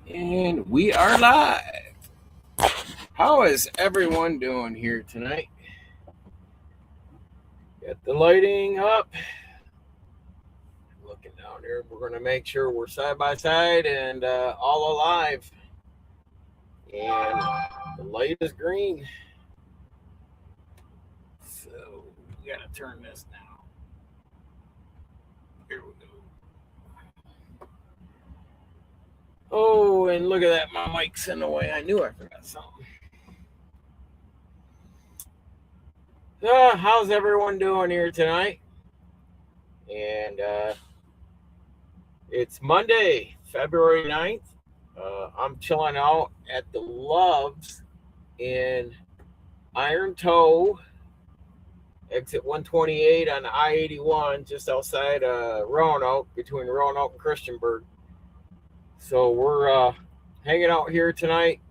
And we are live. How is everyone doing here tonight? Got the lighting up. Looking down here, we're going to make sure we're side by side and all alive. And the light is green. So we got to turn this now. Here we go. Oh, and look at that. My mic's in the way. I knew I forgot something. How's everyone doing here tonight? And it's Monday, February 9th. I'm chilling out at the Loves in Iron Toe, exit 128 on I-81, just outside Roanoke, between Roanoke and Christiansburg. So we're hanging out here tonight.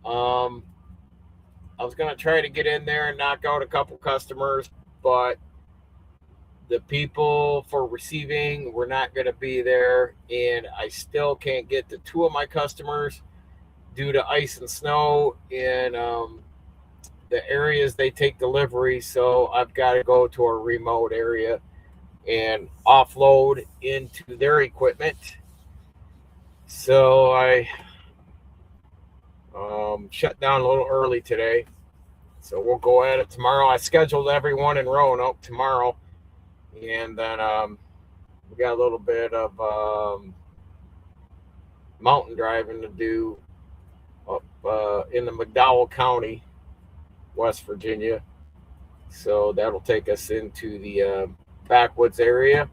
I was going to try to get in there and knock out a couple customers, but the people for receiving were not going to be there, and I still can't get to two of my customers due to ice and snow in the areas they take delivery. So I've got to go to a remote area and offload into their equipment. So I shut down a little early today. So we'll go at it tomorrow. I scheduled everyone in Roanoke tomorrow. And then we got a little bit of mountain driving to do up in the McDowell County, West Virginia. So that'll take us into the backwoods area.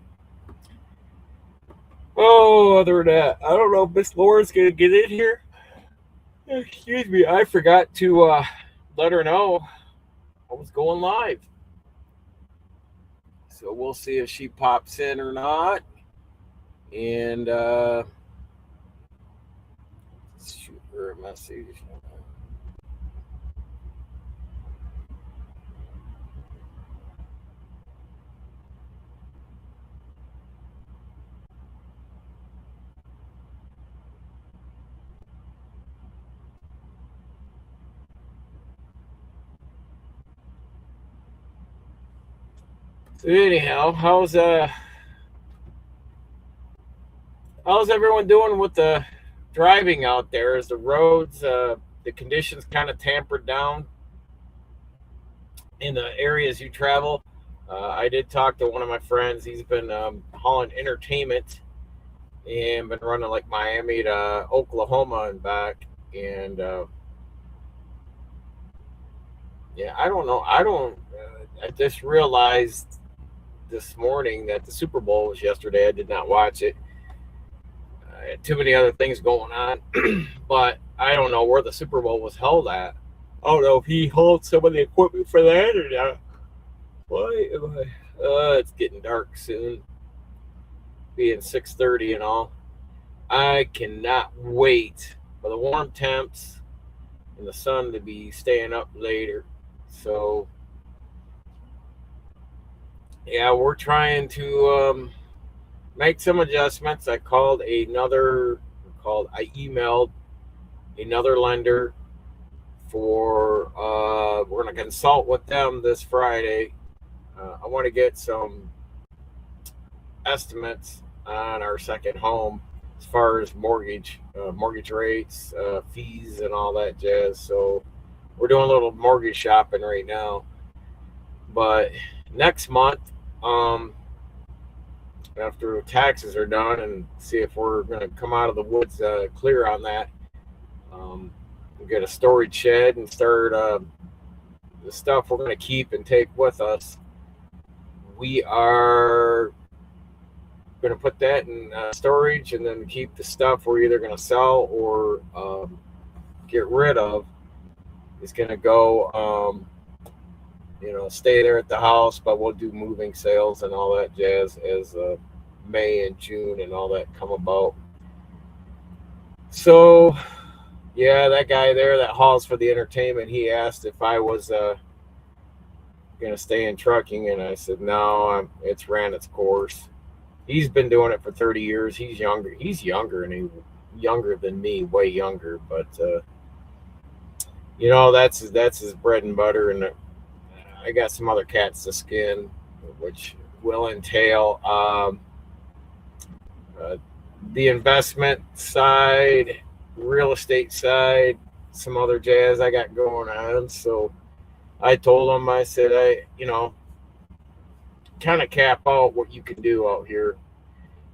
Oh, other than that, I don't know if Miss Laura's going to get in here. Excuse me, I forgot to let her know I was going live. So we'll see if she pops in or not. And shoot her a message. So anyhow, how's everyone doing with the driving out there? Is the roads, the conditions kind of tampered down in the areas you travel? I did talk to one of my friends. He's been hauling entertainment and been running like Miami to Oklahoma and back. And yeah, I don't know. I just realized this morning that the Super Bowl was yesterday. I did not watch it. I had too many other things going on. But I don't know where the Super Bowl was held at. I don't know if he hauled some of the equipment for that or not. Why am I? It's getting dark soon. Being 6:30 and all. I cannot wait for the warm temps and the sun to be staying up later. So yeah, we're trying to make some adjustments. I emailed another lender for we're going to consult with them this Friday. I want to get some estimates on our second home as far as mortgage rates, fees, and all that jazz. So we're doing a little mortgage shopping right now. But next month, after taxes are done, and see if we're going to come out of the woods clear on that, we'll get a storage shed and start the stuff we're going to keep and take with us. We are going to put that in storage and then keep the stuff we're either going to sell or get rid of. It's going to go, stay there at the house, but we'll do moving sales and all that jazz as May and June and all that come about. So, yeah, that guy there that hauls for the entertainment, he asked if I was going to stay in trucking, and I said, no, it's ran its course. He's been doing it for 30 years. He's younger than younger than me, way younger, but you know, that's his bread and butter. And I got some other cats to skin, which will entail uh, the investment side, real estate side, some other jazz I got going on. So I told him, I said, you know, kind of cap out what you can do out here.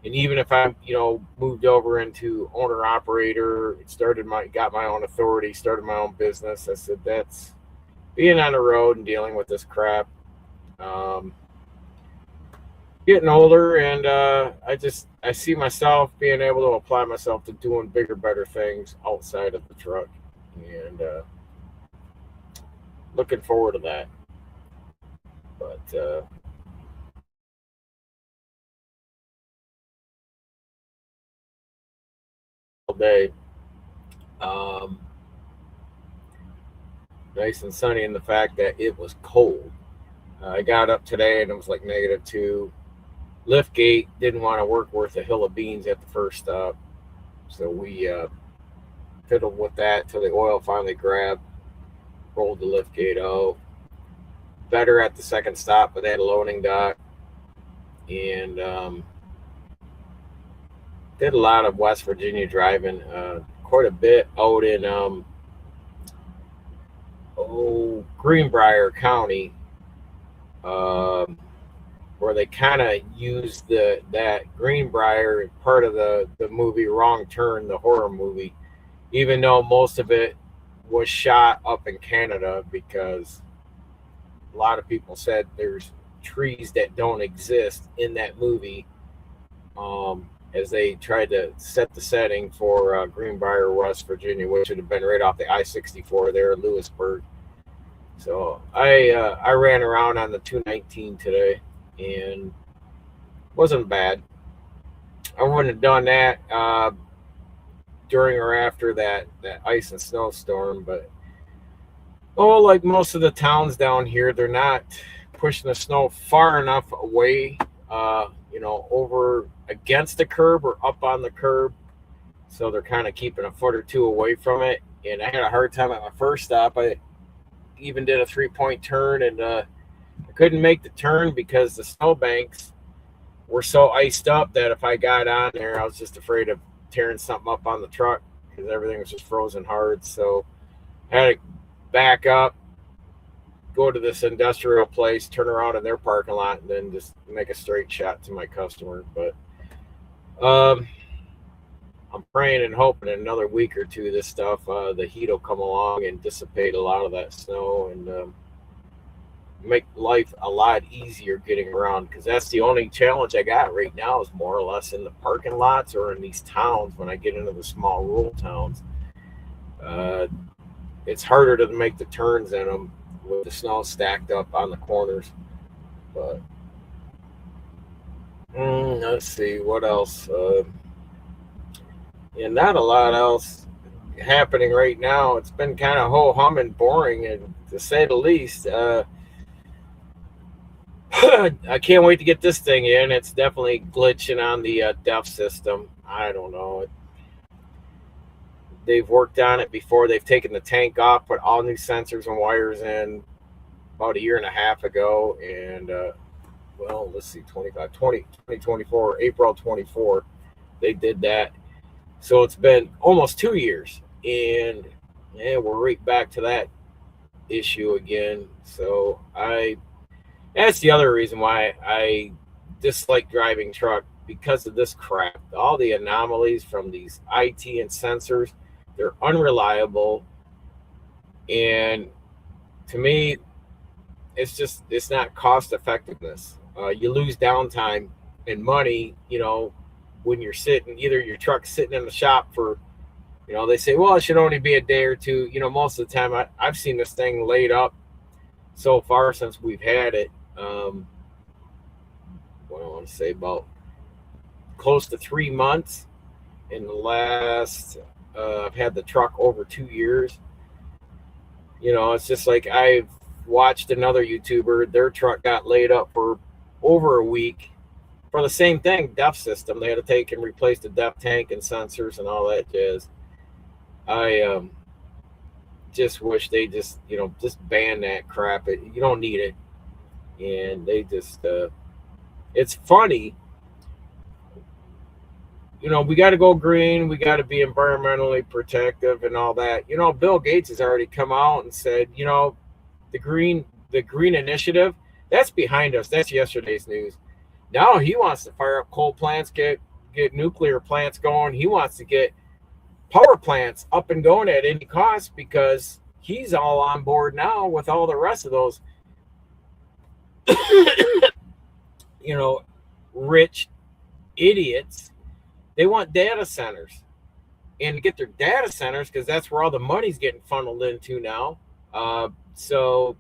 And even if I, you know, moved over into owner operator, got my own authority, started my own business. I said, that's being on the road and dealing with this crap. Um, Getting older, and I see myself being able to apply myself to doing bigger, better things outside of the truck, and looking forward to that. But all day, um, nice and sunny, in the fact that it was cold. I got up today and it was like -2. Lift gate didn't want to work worth a hill of beans at the first stop, so we fiddled with that till the oil finally grabbed, rolled the lift gate out. Better at the second stop, but they had a loading dock, and did a lot of West Virginia driving, quite a bit out in Greenbrier County, um, where they kind of used that Greenbrier part of the movie Wrong Turn, the horror movie, even though most of it was shot up in Canada, because a lot of people said there's trees that don't exist in that movie, as they tried to set the setting for Greenbrier, West Virginia, which would have been right off the I-64 there in Lewisburg. So I ran around on the 219 today, and wasn't bad. I wouldn't have done that during or after that ice and snowstorm, but like most of the towns down here, they're not pushing the snow far enough away, over against the curb or up on the curb. So they're kind of keeping a foot or two away from it. And I had a hard time at my first stop. I even did a 3-point turn, and I couldn't make the turn because the snowbanks were so iced up that if I got on there, I was just afraid of tearing something up on the truck because everything was just frozen hard. So I had to back up, go to this industrial place, turn around in their parking lot, and then just make a straight shot to my customer. But I'm praying and hoping in another week or two, this stuff, the heat will come along and dissipate a lot of that snow, and make life a lot easier getting around, because that's the only challenge I got right now, is more or less in the parking lots or in these towns. When I get into the small rural towns, it's harder to make the turns in them with the snow stacked up on the corners. But let's see what else. And not a lot else happening right now. It's been kind of ho-hum and boring, and to say the least. I can't wait to get this thing in. It's definitely glitching on the DEF system. I don't know. They've worked on it before. They've taken the tank off, put all new sensors and wires in about a year and a half ago. And, let's see, 2024, April 24, they did that. So it's been almost 2 years. And, we're right back to that issue again. So that's the other reason why I dislike driving truck, because of this crap. All the anomalies from these IT and sensors, they're unreliable. And to me, it's not cost effectiveness. You lose downtime and money, when you're either your truck's sitting in the shop for, they say, well, it should only be a day or two. Most of the time I've seen this thing laid up so far since we've had it. What I want to say, about close to 3 months. In the last, I've had the truck over 2 years. It's just like I've watched another YouTuber, their truck got laid up for over a week, for the same thing, DEF system. They had to take and replace the DEF tank and sensors and all that jazz. I just wish they just just ban that crap. You don't need it, and they just it's funny. We got to go green. We got to be environmentally protective and all that. Bill Gates has already come out and said, the green initiative, that's behind us. That's yesterday's news. Now he wants to fire up coal plants, get nuclear plants going. He wants to get power plants up and going at any cost because he's all on board now with all the rest of those, rich idiots. They want data centers, and to get their data centers, because that's where all the money's getting funneled into now. So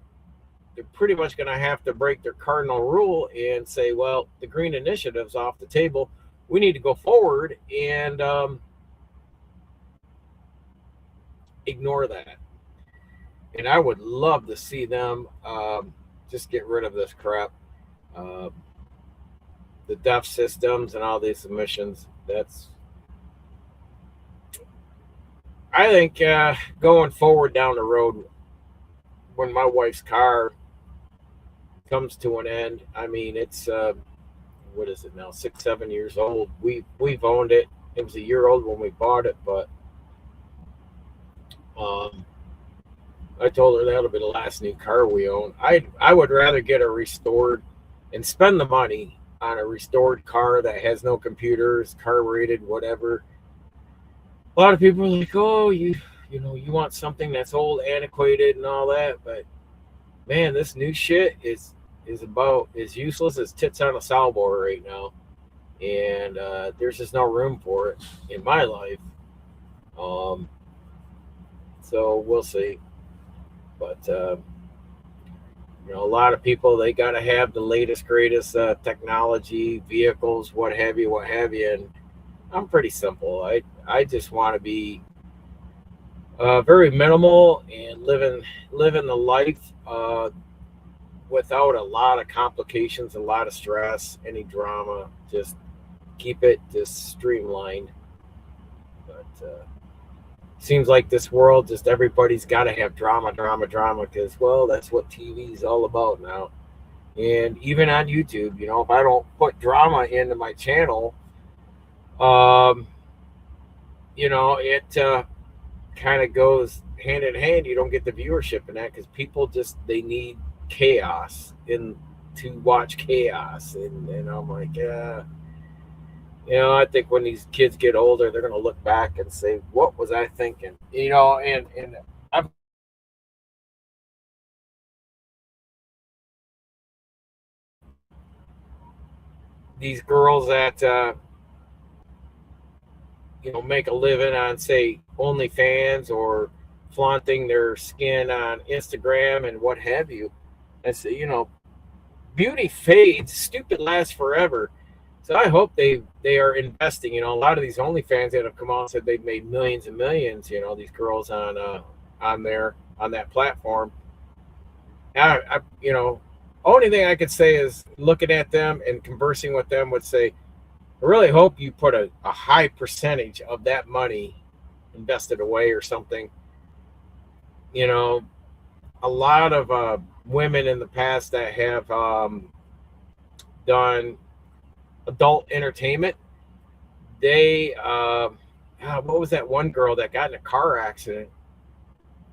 they're pretty much going to have to break their cardinal rule and say, well, the green initiative's off the table. We need to go forward and ignore that. And I would love to see them just get rid of this crap. The DEF systems and all these emissions. I think going forward down the road, when my wife's car comes to an end, I mean, it's what is it now, 6-7 years old. We've owned it. It was a year old when we bought it, but I told her that'll be the last new car we own. I would rather get a restored and spend the money on a restored car that has no computers, car rated, whatever. A lot of people are like, oh, you want something that's old, antiquated, and all that, but man, this new shit is about as useless as tits on a saltboard right now, and there's just no room for it in my life. So we'll see, but a lot of people, they got to have the latest, greatest technology, vehicles, what have you, and I'm pretty simple. I just want to be very minimal and living the life without a lot of complications, a lot of stress, any drama. Just keep it just streamlined. But seems like this world, just everybody's got to have drama, because, well, that's what TV is all about now. And even on YouTube, if I don't put drama into my channel, it kind of goes hand in hand. You don't get the viewership in that because people they need chaos to watch chaos. And I'm like, I think when these kids get older, they're going to look back and say, what was I thinking? And I've these girls that make a living on, say, OnlyFans or flaunting their skin on Instagram and what have you. And so, beauty fades, stupid lasts forever. So I hope they are investing. A lot of these OnlyFans that have come out and said they've made millions and millions. These girls on that platform. I only thing I could say is looking at them and conversing with them would say, I really hope you put a high percentage of that money invested away or something. A lot of women in the past that have done adult entertainment, they what was that one girl that got in a car accident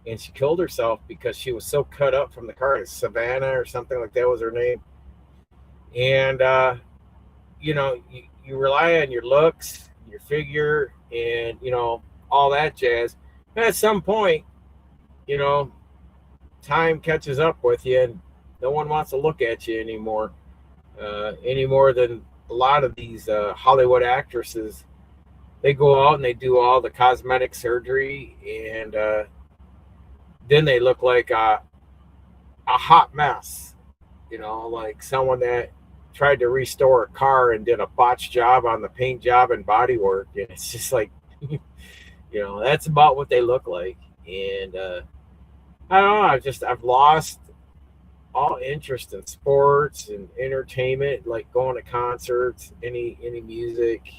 and she killed herself because she was so cut up from the car? Savannah or something like that was her name. And you rely on your looks, your figure, and all that jazz. And at some point, time catches up with you, and no one wants to look at you anymore. Any more than a lot of these Hollywood actresses. They go out and they do all the cosmetic surgery, and then they look like a hot mess. Like someone that tried to restore a car and did a botched job on the paint job and body work. And it's just like, that's about what they look like. And I don't know, I've lost all interest in sports and entertainment, like going to concerts, any music.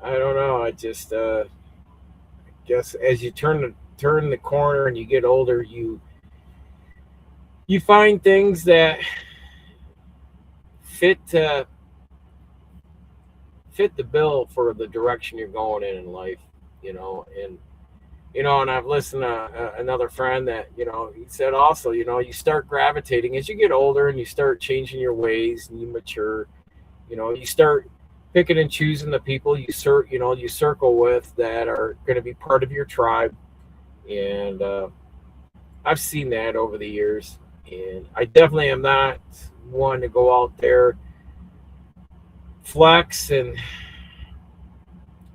I don't know. I just guess as you turn the corner and you get older, you find things that fit fit the bill for the direction you're going in life, and and I've listened to another friend that, he said also, you start gravitating as you get older and you start changing your ways and you mature, you start picking and choosing the people you circle with that are going to be part of your tribe. And I've seen that over the years. And I definitely am not one to go out there, flex, and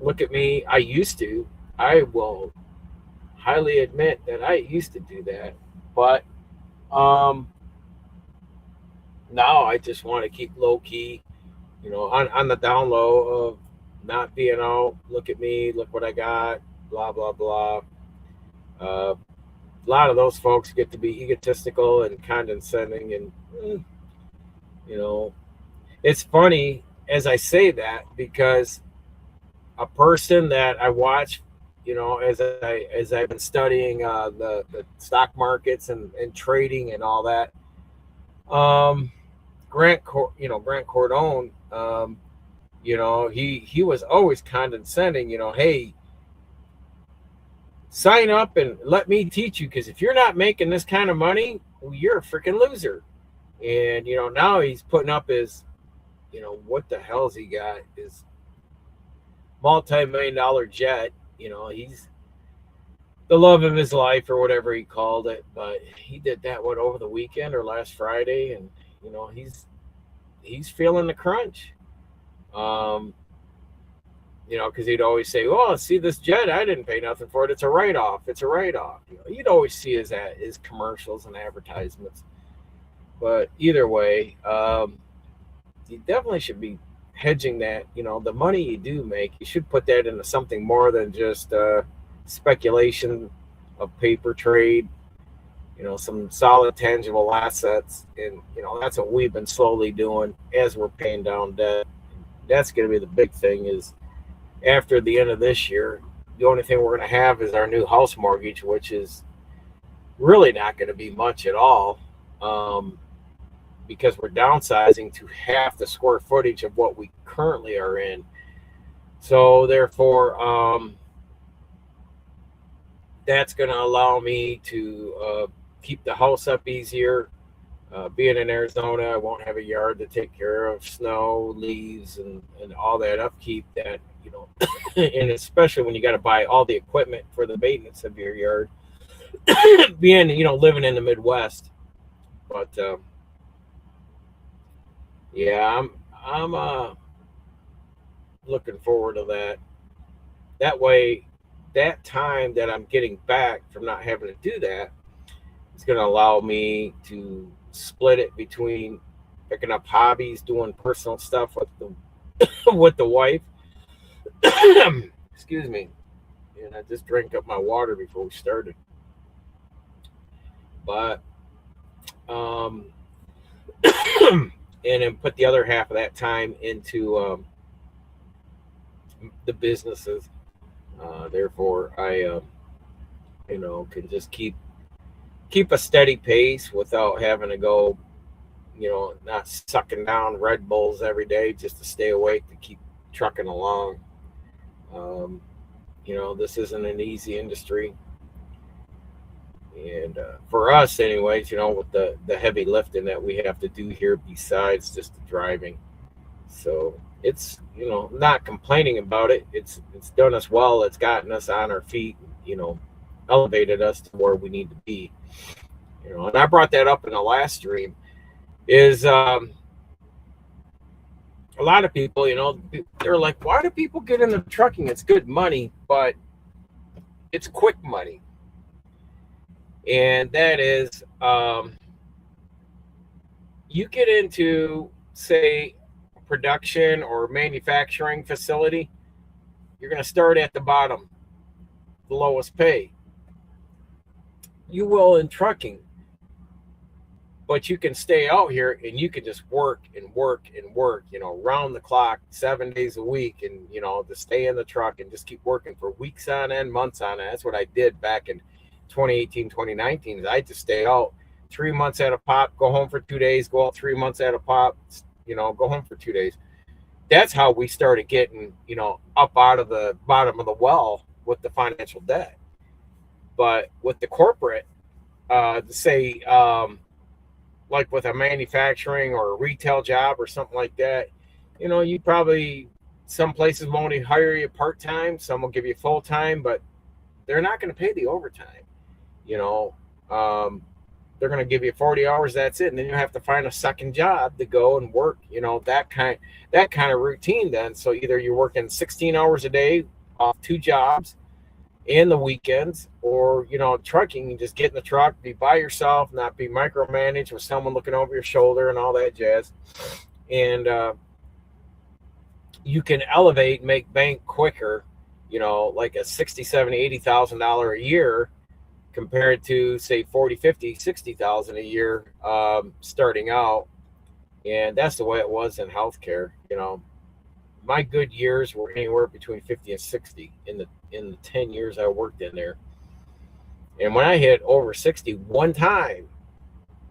look at me. I used to. I will highly admit that I used to do that. But um, now I just want to keep low key, on the down low of not being out. Look at me. Look what I got. Blah, blah, blah. A lot of those folks get to be egotistical and condescending. And, you know, it's funny as I say that because a person that I watch, as I've been studying the stock markets and trading and all that, um, Grant Cardone, he was always condescending. Hey, sign up and let me teach you because if you're not making this kind of money, well, you're a freaking loser. And now he's putting up his, what the hell's he got? His multi-million-dollar jet. He's the love of his life or whatever he called it. But he did that over the weekend or last Friday, and he's feeling the crunch. Um, because he'd always say, "Oh, see this jet? I didn't pay nothing for it. It's a write-off. It's a write-off." You'd always see his commercials and advertisements. But either way, you definitely should be hedging that. The money you do make, you should put that into something more than just speculation of paper trade. Some solid tangible assets, and that's what we've been slowly doing as we're paying down debt. That's going to be the big thing is after the end of this year, the only thing we're going to have is our new house mortgage, which is really not going to be much at all because we're downsizing to half the square footage of what we currently are in. So therefore, that's going to allow me to keep the house up easier. Being in Arizona, I won't have a yard to take care of snow, leaves, and all that upkeep that, and especially when you got to buy all the equipment for the maintenance of your yard, being, living in the Midwest. But yeah, I'm looking forward to that. That way, that time that I'm getting back from not having to do that is going to allow me to split it between picking up hobbies, doing personal stuff with the with the wife. Excuse me. And I just drank up my water before we started. But and then put the other half of that time into the businesses. Therefore, I can just keep a steady pace without having to go, not sucking down Red Bulls every day just to stay awake to keep trucking along. Um, this isn't an easy industry. And for us, anyways, with the heavy lifting that we have to do here besides just the driving. So it's, not complaining about it. It's done us well. It's gotten us on our feet, elevated us to where we need to be. And I brought that up in the last stream is a lot of people, they're like, why do people get into trucking? It's good money, but it's quick money. And that is, you get into, say, production or manufacturing facility, you're going to start at the bottom, the lowest pay. You will in trucking. But you can stay out here and you can just work and work and work, round the clock, 7 days a week, and to stay in the truck and just keep working for weeks on end, months on end. That's what I did back in 2018, 2019. I just stay out 3 months at a pop, go home for 2 days, go out 3 months at a pop, go home for 2 days. That's how we started getting, up out of the bottom of the well with the financial debt. But with the corporate, say, like with a manufacturing or a retail job or something like that, you probably, some places won't even hire you part time, some will give you full time, but they're not going to pay the overtime. You know, um, they're going to give you 40 hours. That's it, and then you have to find a second job to go and work. That kind of routine. Then, so either you're working 16 hours a day off two jobs and the weekends, or trucking, you just get in the truck, be by yourself, not be micromanaged with someone looking over your shoulder and all that jazz. And you can elevate, make bank quicker, like a 60, 70, $80,000 a year compared to say 40, 50, 60,000 a year, starting out. And that's the way it was in healthcare. My good years were anywhere between 50 and 60 in the 10 years I worked in there. And when I hit over 60 one time,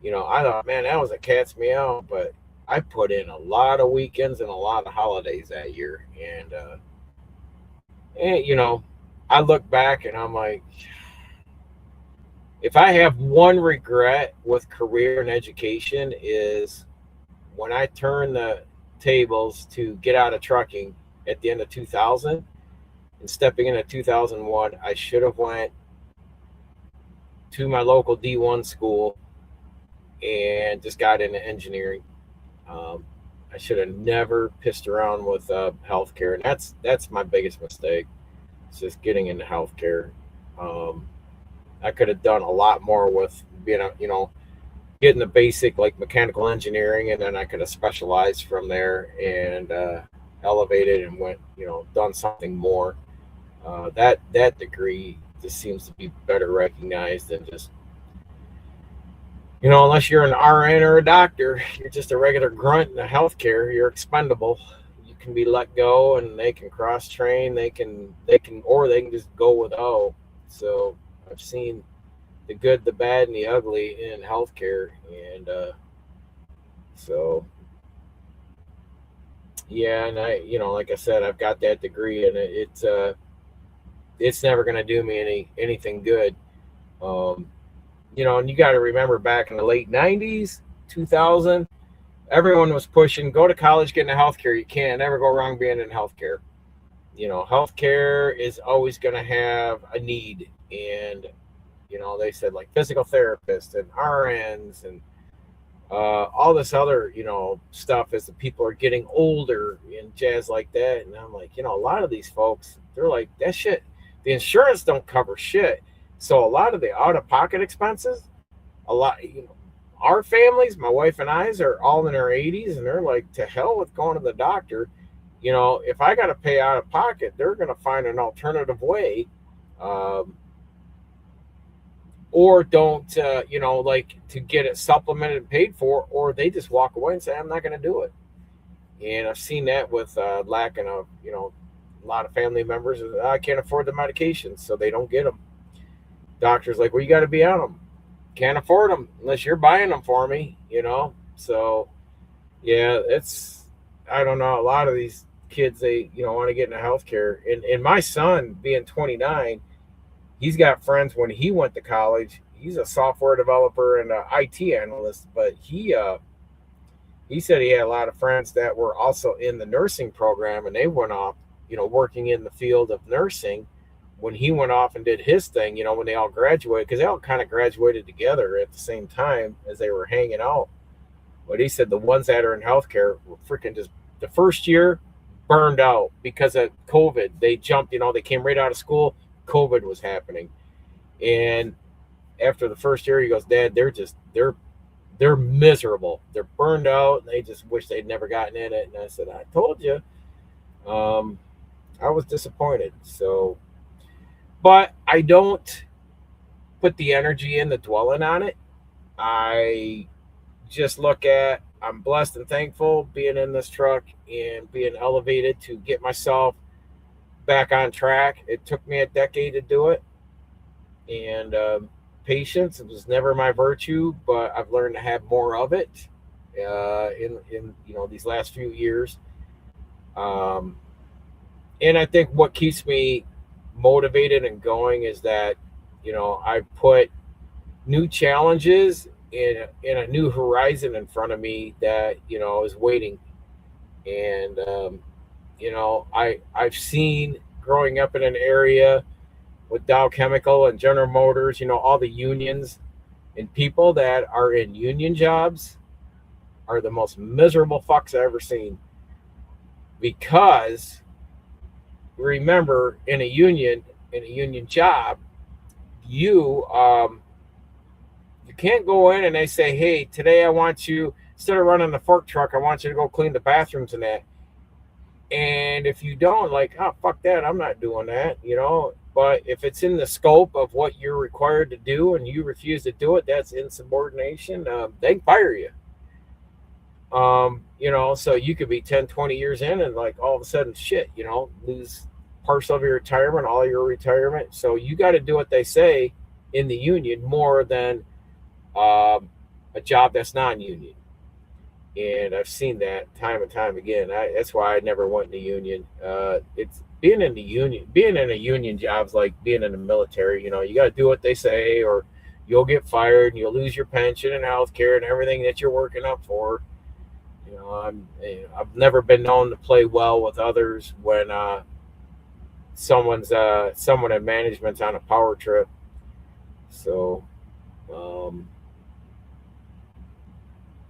I thought, man, that was a cat's meow. But I put in a lot of weekends and a lot of holidays that year. And I look back and I'm like, if I have one regret with career and education, is when I turned the tables to get out of trucking at the end of 2000 and stepping into 2001, I should have went to my local D1 school and just got into engineering. Um, I should have never pissed around with healthcare, and that's my biggest mistake. It's just getting into healthcare. Um, I could have done a lot more with being getting the basic like mechanical engineering, and then I could have specialized from there and elevated and went, done something more. That degree just seems to be better recognized than just, unless you're an RN or a doctor, you're just a regular grunt in the healthcare. You're expendable. You can be let go, and they can cross train. Or they can just go without. So I've seen the good, the bad, and the ugly in healthcare, and so yeah. And like I said, I've got that degree, and it's never going to do me anything good. Um, and you got to remember back in the late 90s, 2000, everyone was pushing, go to college, get into healthcare. You can't never go wrong being in healthcare. Healthcare is always going to have a need. And, they said like physical therapists and RNs and all this other, stuff as the people are getting older and jazz like that. And I'm like, a lot of these folks, they're like, that shit, the insurance don't cover shit. So a lot of the out-of-pocket expenses, a lot, our families, my wife and I's, are all in their 80s, and they're like, to hell with going to the doctor. If I got to pay out of pocket, they're going to find an alternative way, or don't, like to get it supplemented and paid for, or they just walk away and say, I'm not going to do it. And I've seen that with lacking of, a lot of family members. I can't afford the medications, so they don't get them. Doctor's like, well, you got to be on them. Can't afford them unless you're buying them for me, So, yeah, I don't know. A lot of these kids, they, want to get into healthcare. And my son, being 29, he's got friends when he went to college. He's a software developer and an IT analyst, but he said he had a lot of friends that were also in the nursing program, and they went off, working in the field of nursing when he went off and did his thing, when they all graduated, because they all kind of graduated together at the same time as they were hanging out. But he said the ones that are in healthcare were freaking just the first year burned out because of COVID. They jumped, they came right out of school. COVID was happening. And after the first year, he goes, Dad, they're miserable. They're burned out. And they just wish they'd never gotten in it. And I said, I told you. I was disappointed. So, but I don't put the energy into dwelling on it. I just look at, I'm blessed and thankful being in this truck and being elevated to get myself back on track. It took me a decade to do it, and patience was never my virtue, but I've learned to have more of it in these last few years. Um, and I think what keeps me motivated and going is that I put new challenges in a new horizon in front of me that is waiting. And I've seen growing up in an area with Dow Chemical and General Motors, all the unions, and people that are in union jobs are the most miserable fucks I've ever seen. Because remember, in a union job, you can't go in and they say, hey, today I want you, instead of running the fork truck, I want you to go clean the bathrooms and that. And if you don't, like, oh, fuck that, I'm not doing that, But if it's in the scope of what you're required to do and you refuse to do it, that's insubordination. They can fire you. So you could be 10, 20 years in and like all of a sudden, shit, lose partial of your retirement, all your retirement. So you got to do what they say in the union more than a job that's non-union. And I've seen that time and time again. That's why I never went in the union. It's being in a union job's like being in the military. You got to do what they say, or you'll get fired and you'll lose your pension and health care and everything that you're working up for. I've never been known to play well with others when someone in management's on a power trip. So,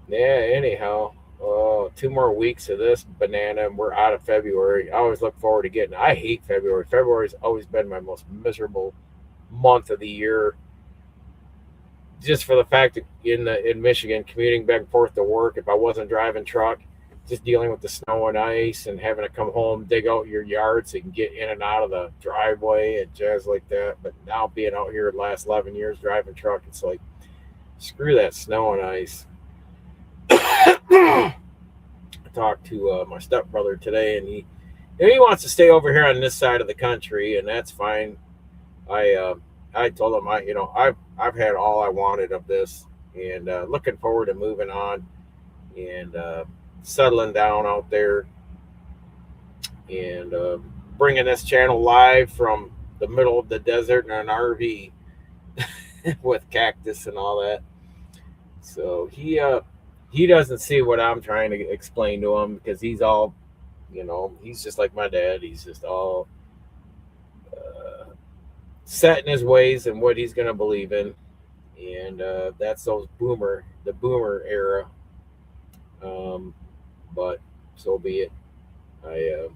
yeah, anyhow, 2 more weeks of this banana and we're out of February. I always look forward to I hate February. February's always been my most miserable month of the year. Just for the fact that in Michigan, commuting back and forth to work, if I wasn't driving truck, just dealing with the snow and ice and having to come home, dig out your yard so you can get in and out of the driveway and jazz like that. But now being out here the last 11 years driving truck, it's like, screw that snow and ice. I talked to my stepbrother today, and he wants to stay over here on this side of the country, and that's fine. I told him I've had all I wanted of this, and looking forward to moving on and settling down out there and bringing this channel live from the middle of the desert in an RV with cactus and all that. So he doesn't see what I'm trying to explain to him because he's all, he's just like my dad. He's just all set in his ways and what he's going to believe in. And that's the boomer era. But so be it. I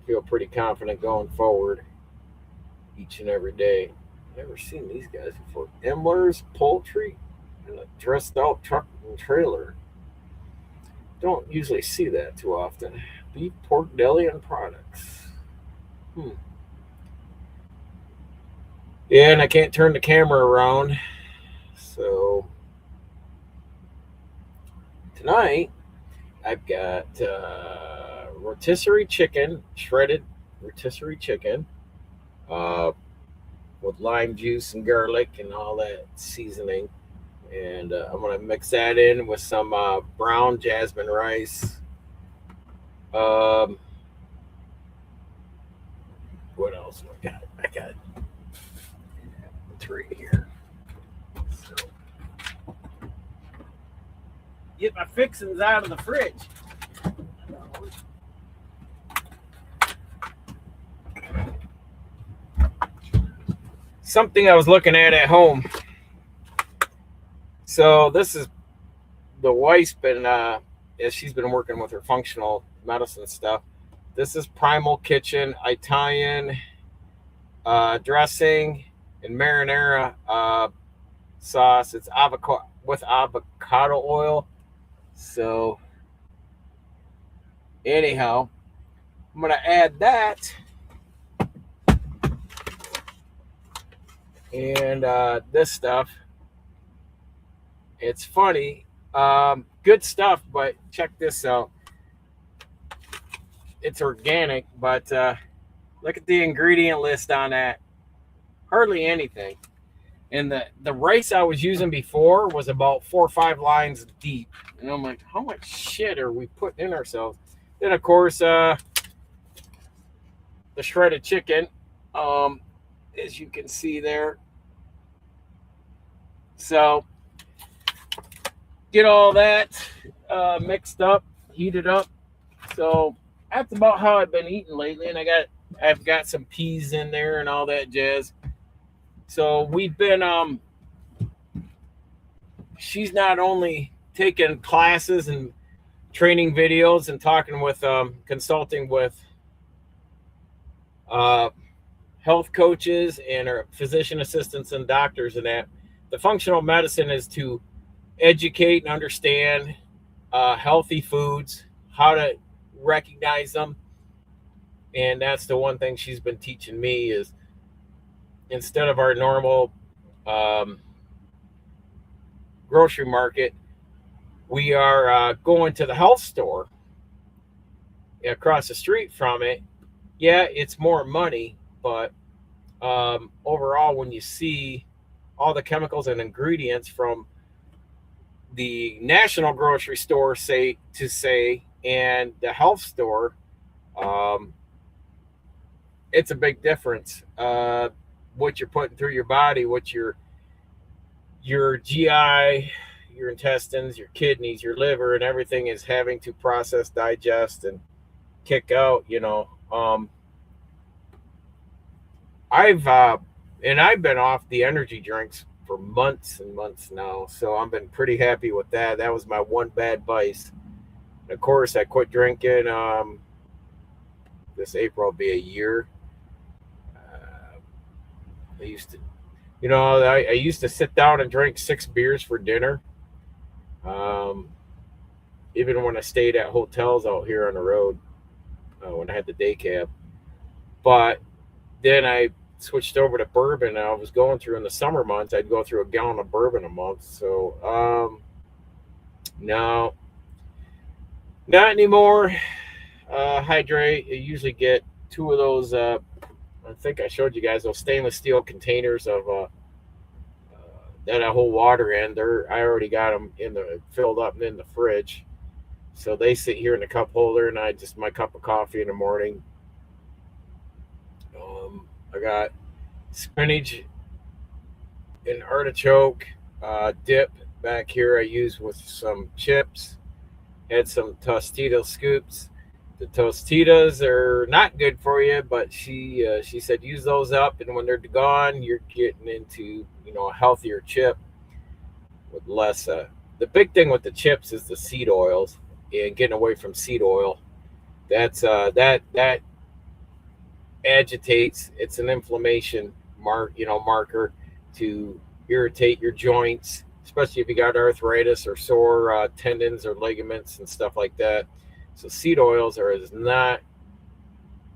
feel pretty confident going forward each and every day. Never seen these guys before. Emler's Poultry and a dressed out truck and trailer. Don't usually see that too often. Beef, pork, deli, and products. Yeah, and I can't turn the camera around. So tonight I've got rotisserie chicken, shredded rotisserie chicken, with lime juice and garlic and all that seasoning. And I'm going to mix that in with some brown jasmine rice. What else I got? I got 3 here. So, get my fixings out of the fridge. Something I was looking at home. So this is the wife's been as she's been working with her functional medicine stuff. This is Primal Kitchen Italian dressing and marinara sauce. It's avocado with avocado oil. So anyhow, I'm gonna add that. And this stuff, It's funny. Good stuff, but check this out. It's organic, but look at the ingredient list on that. Hardly anything. And the rice I was using before was about 4 or 5 lines deep. And I'm like, how much shit are we putting in ourselves? Then, of course, the shredded chicken, um, as you can see there. So, get all that mixed up, heated up. So, that's about how I've been eating lately. And I've got some peas in there and all that jazz. So, we've been she's not only taking classes and training videos and talking with consulting with uh, health coaches and our physician assistants and doctors, and that the functional medicine is to educate and understand healthy foods, how to recognize them. And that's the one thing she's been teaching me is instead of our normal um, grocery market, we are going to the health store across the street from it. Yeah, it's more money, but overall, when you see all the chemicals and ingredients from the national grocery store, say, and the health store, um, it's a big difference. What you're putting through your body, what your GI, your intestines, your kidneys, your liver, and everything is having to process, digest, and kick out. I've and I've been off the energy drinks for months and months now, so I've been pretty happy with that. That was my one bad vice. And of course, I quit drinking. This April will be a year. I used to, I used to sit down and drink 6 beers for dinner. Um, Even when I stayed at hotels out here on the road, when I had the day cab. But then I switched over to bourbon. I was going through in the summer months. I'd go through a gallon of bourbon a month. So no, not anymore. Hydrate. You usually get two of those. I think I showed you guys those stainless steel containers of that I hold water in. I already got them in the filled up and in the fridge. So they sit here in the cup holder, and I just my cup of coffee in the morning. I got spinach and artichoke dip back here. I use with some chips. Had some Tostitos scoops. The Tostitas are not good for you, but she said use those up, and when they're gone, you're getting into a healthier chip with less. The big thing with the chips is the seed oils and getting away from seed oil. That agitates. It's an inflammation marker to irritate your joints, especially if you got arthritis or sore tendons or ligaments and stuff like that. So seed oils is not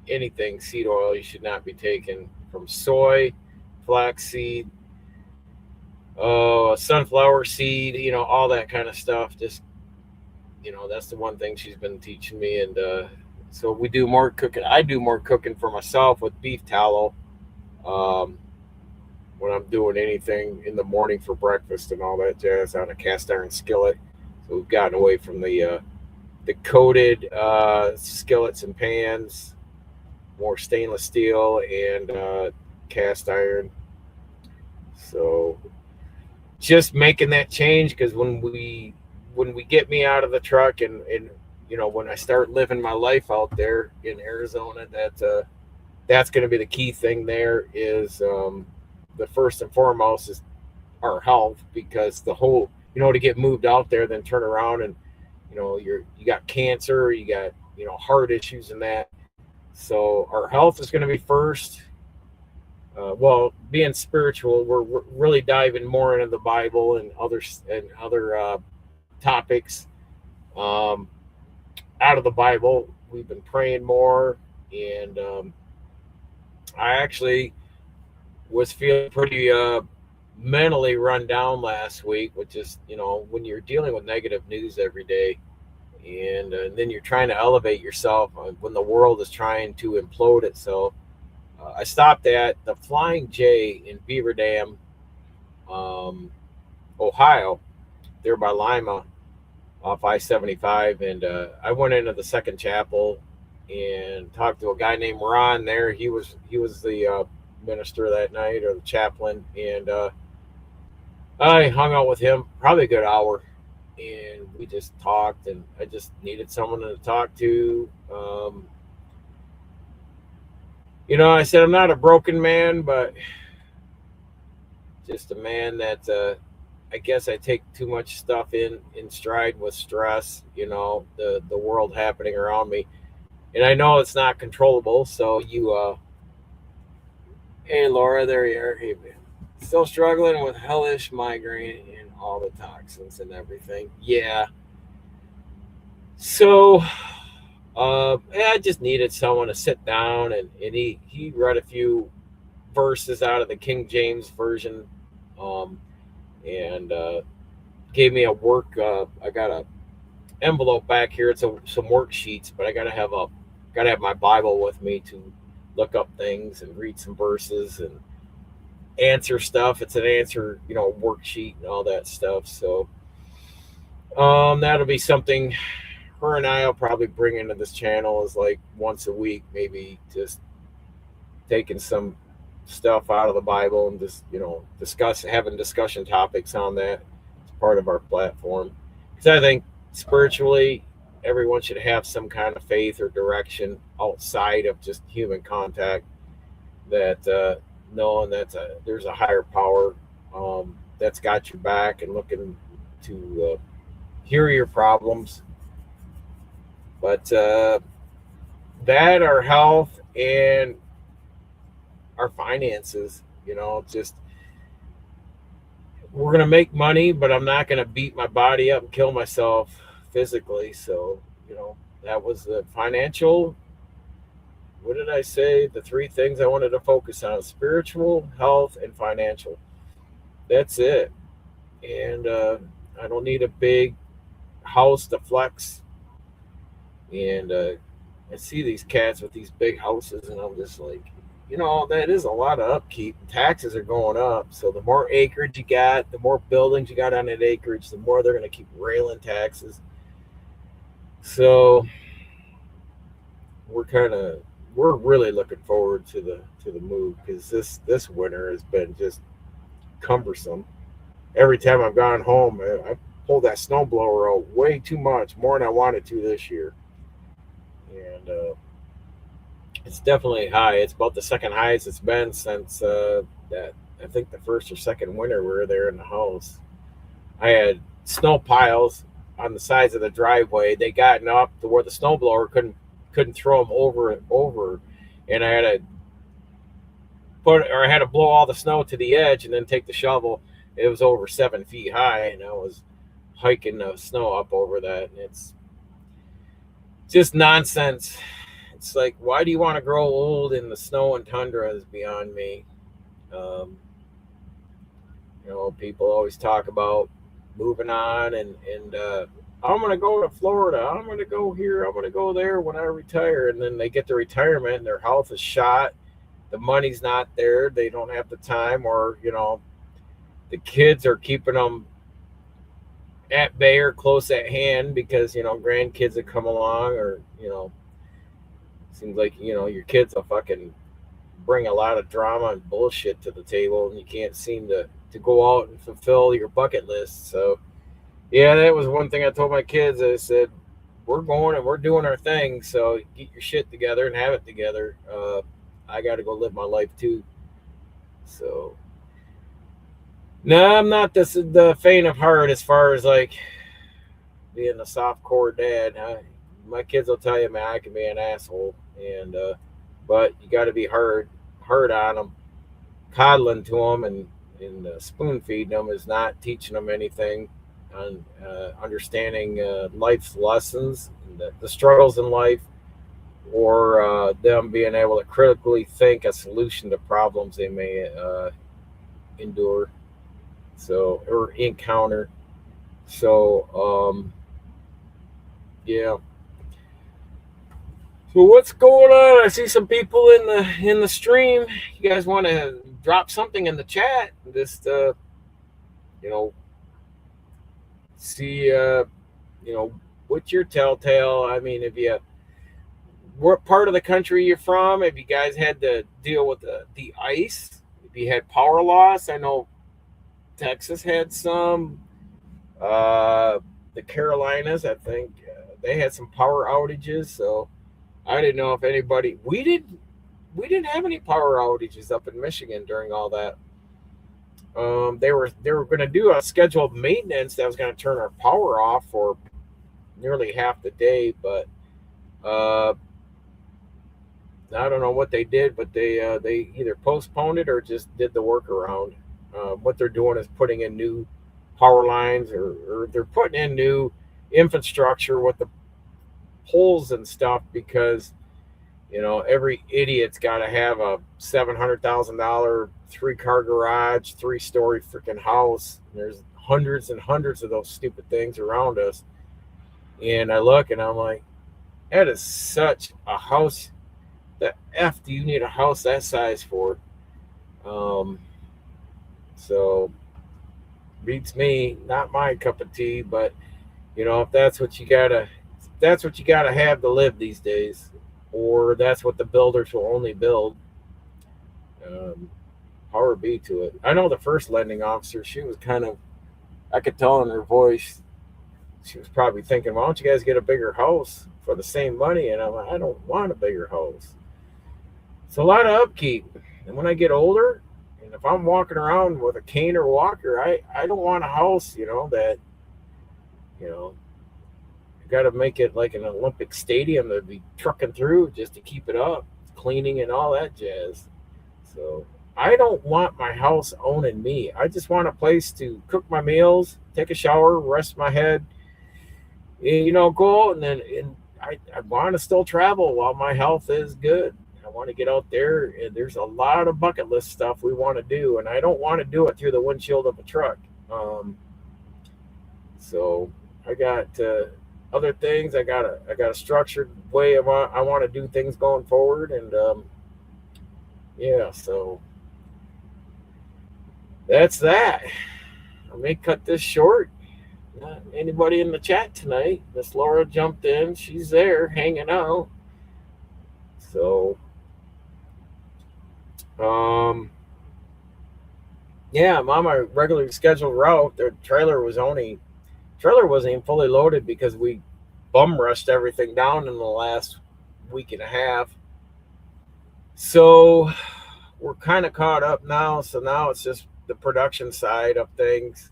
anything. Seed oil you should not be taking from soy, flaxseed, sunflower seed, all that kind of stuff. Just that's the one thing she's been teaching me. And so we do more cooking. I do more cooking for myself with beef tallow um, when I'm doing anything in the morning for breakfast and all that jazz on a cast iron skillet. So we've gotten away from the coated skillets and pans, more stainless steel and cast iron. So just making that change, because when we get me out of the truck and when I start living my life out there in Arizona, that's going to be the key thing. There is the first and foremost is our health, because the whole to get moved out there, then turn around and you got cancer, you got heart issues and that. So our health is going to be first. Well, being spiritual, we're really diving more into the Bible and other topics out of the Bible. We've been praying more, and I actually was feeling pretty mentally run down last week, which is, when you're dealing with negative news every day, and then you're trying to elevate yourself when the world is trying to implode itself. I stopped at the Flying J in Beaver Dam, um, Ohio, there by Lima, off I-75, and I went into the second chapel and talked to a guy named Ron there. He was the minister that night, or the chaplain, and I hung out with him probably a good hour, and we just talked. And I just needed someone to talk to. I said I'm not a broken man, but just a man that I guess I take too much stuff in stride with stress. The world happening around me, and I know it's not controllable. So hey Laura, there you are. Hey man, still struggling with hellish migraine and all the toxins and everything. Yeah. So I just needed someone to sit down, and he read a few verses out of the King James version, um, and gave me a work. I got a envelope back here. It's some worksheets, but I gotta have my Bible with me to look up things and read some verses and answer stuff. It's an answer, worksheet and all that stuff. So that'll be something her and I'll probably bring into this channel, is like once a week, maybe just taking some stuff out of the Bible and just having discussion topics on that. It's part of our platform, because I think spiritually everyone should have some kind of faith or direction outside of just human contact. That knowing that there's a higher power that's got your back and looking to hear your problems. But that, our health and our finances, just we're gonna make money, but I'm not gonna beat my body up and kill myself physically. So that was the financial. What did I say? The three things I wanted to focus on: spiritual, health, and financial. That's it. And I don't need a big house to flex. And I see these cats with these big houses, and I'm just like, that is a lot of upkeep. Taxes are going up. So the more acreage you got, the more buildings you got on that acreage, the more they're going to keep railing taxes. So we're really looking forward to the move, because this winter has been just cumbersome. Every time I've gone home, I pulled that snowblower out way too much, more than I wanted to this year, and it's definitely high. It's about the second highest it's been since that I think the first or second winter we were there in the house. I had snow piles on the sides of the driveway. They gotten up to where the snowblower couldn't throw them over and over, and I had to blow all the snow to the edge and then take the shovel. It was over 7 feet high, and I was hiking the snow up over that, and it's just nonsense. It's like, why do you want to grow old in the snow and tundra is beyond me. Um, People always talk about moving on, and I'm going to go to Florida. I'm going to go here. I'm going to go there when I retire. And then they get to retirement and their health is shot. The money's not there. They don't have the time, or, the kids are keeping them at bay or close at hand because, grandkids have come along, or, seems like, your kids will fucking bring a lot of drama and bullshit to the table, and you can't seem to go out and fulfill your bucket list. So yeah, that was one thing I told my kids. I said, we're going and we're doing our thing, so get your shit together and have it together. I got to go live my life too. So no, I'm not the faint of heart as far as like being a soft core dad. My kids will tell you, man, I can be an asshole, and but you got to be hard on them. Coddling to them and spoon feeding them is not teaching them anything on understanding life's lessons and the struggles in life, or them being able to critically think a solution to problems they may endure. So, or encounter. So, yeah. So what's going on? I see some people in the stream. You guys want to drop something in the chat? Just you know, see what's your telltale? I mean, if you what part of the country you're from? Have you guys had to deal with the ice? If you had power loss, I know Texas had some. Uh, the Carolinas, I think, they had some power outages. So I didn't know if anybody. We didn't have any power outages up in Michigan during all that. They were going to do a scheduled maintenance that was going to turn our power off for nearly half the day, but uh, I don't know what they did, but they either postponed it or just did the workaround. What they're doing is putting in new power lines, or they're putting in new infrastructure with the poles and stuff, because every idiot's got to have a $700,000 three-car garage, three-story freaking house. There's hundreds and hundreds of those stupid things around us, and I look and I'm like, that is such a house. The F do you need a house that size for? Um, so beats me. Not my cup of tea, but if that's what you gotta have to live these days, or that's what the builders will only build. Um, Power be to it. I know the first lending officer. She was kind of. I could tell in her voice. She was probably thinking, "Why don't you guys get a bigger house for the same money?" And I'm like, "I don't want a bigger house. It's a lot of upkeep. And when I get older, and if I'm walking around with a cane or walker, I don't want a house, that, you know, you got to make it like an Olympic stadium to be trucking through just to keep it up, cleaning and all that jazz. So I don't want my house owning me. I just want a place to cook my meals, take a shower, rest my head, go out, and then I want to still travel while my health is good. I want to get out there, and there's a lot of bucket list stuff we want to do, and I don't want to do it through the windshield of a truck. So I got other things. I got a structured way I want to do things going forward, and yeah. So that's that. I may cut this short. Not anybody in the chat tonight. Miss Laura jumped in. She's there hanging out. So, yeah, I'm on my regularly scheduled route. The trailer wasn't even fully loaded because we bum rushed everything down in the last week and a half. So we're kind of caught up now. So now it's just the production side of things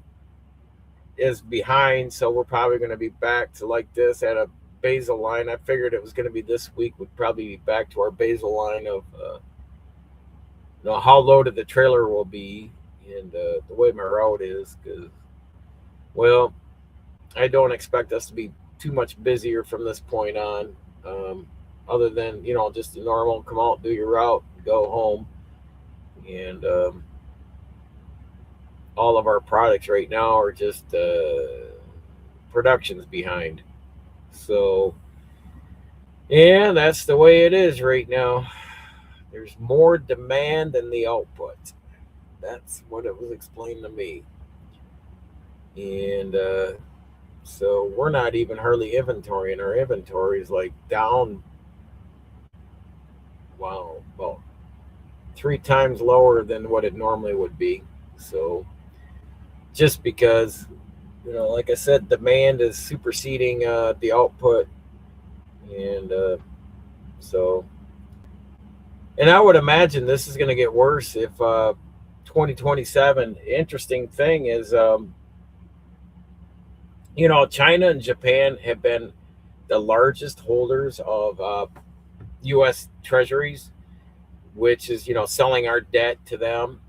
is behind. So we're probably going to be back to like this at a basal line. I figured it was going to be this week. We'd probably be back to our basal line of how loaded the trailer will be, and the way my route is. Because, well, I don't expect us to be too much busier from this point on, other than just the normal come out, do your route, go home, and all of our products right now are just production's behind. So yeah, that's the way it is right now. There's more demand than the output. That's what it was explained to me. And so we're not even hardly inventory, and our inventory is like down, wow, well, 3 times lower than what it normally would be. So just because, like I said, demand is superseding the output. And so, and I would imagine this is going to get worse if 2027. Interesting thing is, China and Japan have been the largest holders of U.S. treasuries, which is, selling our debt to them.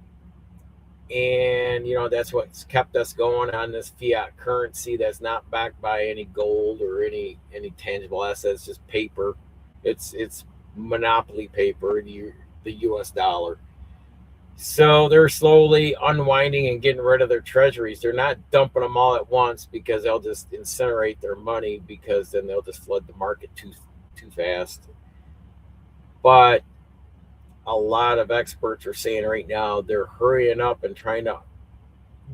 And, that's what's kept us going on this fiat currency that's not backed by any gold or any tangible assets, just paper. It's monopoly paper, the U.S. dollar. So they're slowly unwinding and getting rid of their treasuries. They're not dumping them all at once because they'll just incinerate their money, because then they'll just flood the market too fast. But a lot of experts are saying right now they're hurrying up and trying to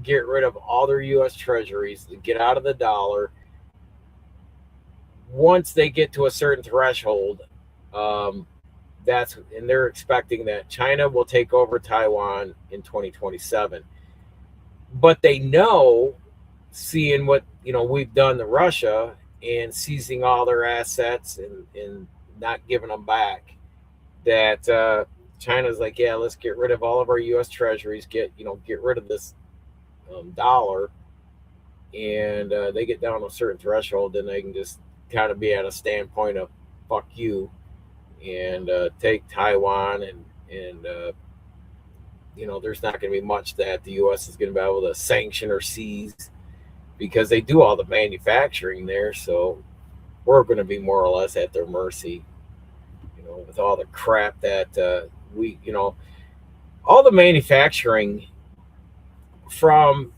get rid of all their U.S. treasuries, to get out of the dollar. Once they get to a certain threshold, um, and they're expecting that China will take over Taiwan in 2027. But they know, seeing what we've done to Russia and seizing all their assets and not giving them back, that China's like, yeah, let's get rid of all of our U.S. treasuries, get rid of this dollar, and they get down to a certain threshold, then they can just kind of be at a standpoint of fuck you, and take Taiwan, and there's not going to be much that the U.S. is going to be able to sanction or seize, because they do all the manufacturing there. So we're going to be more or less at their mercy, with all the crap that all the manufacturing from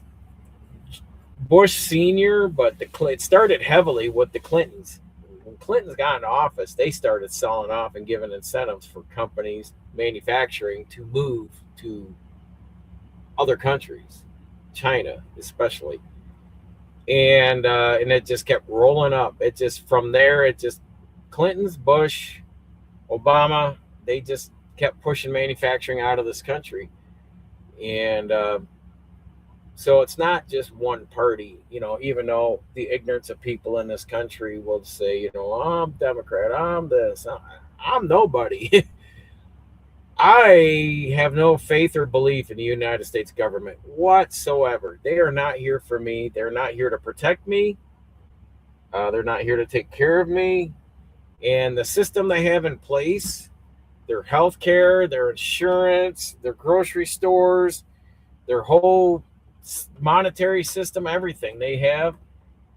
Bush Senior, but it started heavily with the Clintons. When Clintons got into office, they started selling off and giving incentives for companies manufacturing to move to other countries, China especially, and it just kept rolling up. It just from there, it just Clintons, Bush, Obama, they just kept pushing manufacturing out of this country, and so it's not just one party. Even though the ignorance of people in this country will say, I'm Democrat, I'm this, I'm nobody. I have no faith or belief in the United States government whatsoever. They are not here for me. They're not here to protect me. They're not here to take care of me. And the system they have in place, their health care, their insurance, their grocery stores, their whole monetary system, everything they have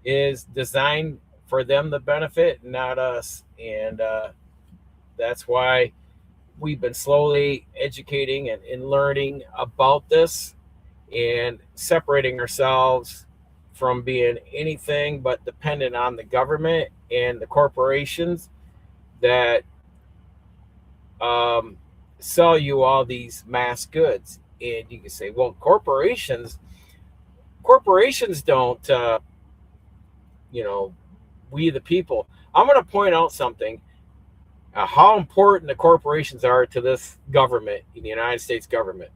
is designed for them to benefit, not us. And that's why we've been slowly educating and learning about this, and separating ourselves from being anything but dependent on the government and the corporations that um, sell you all these mass goods. And you can say, well, corporations don't, you know, we the people. I'm going to point out something, how important the corporations are to this government, in the United States government.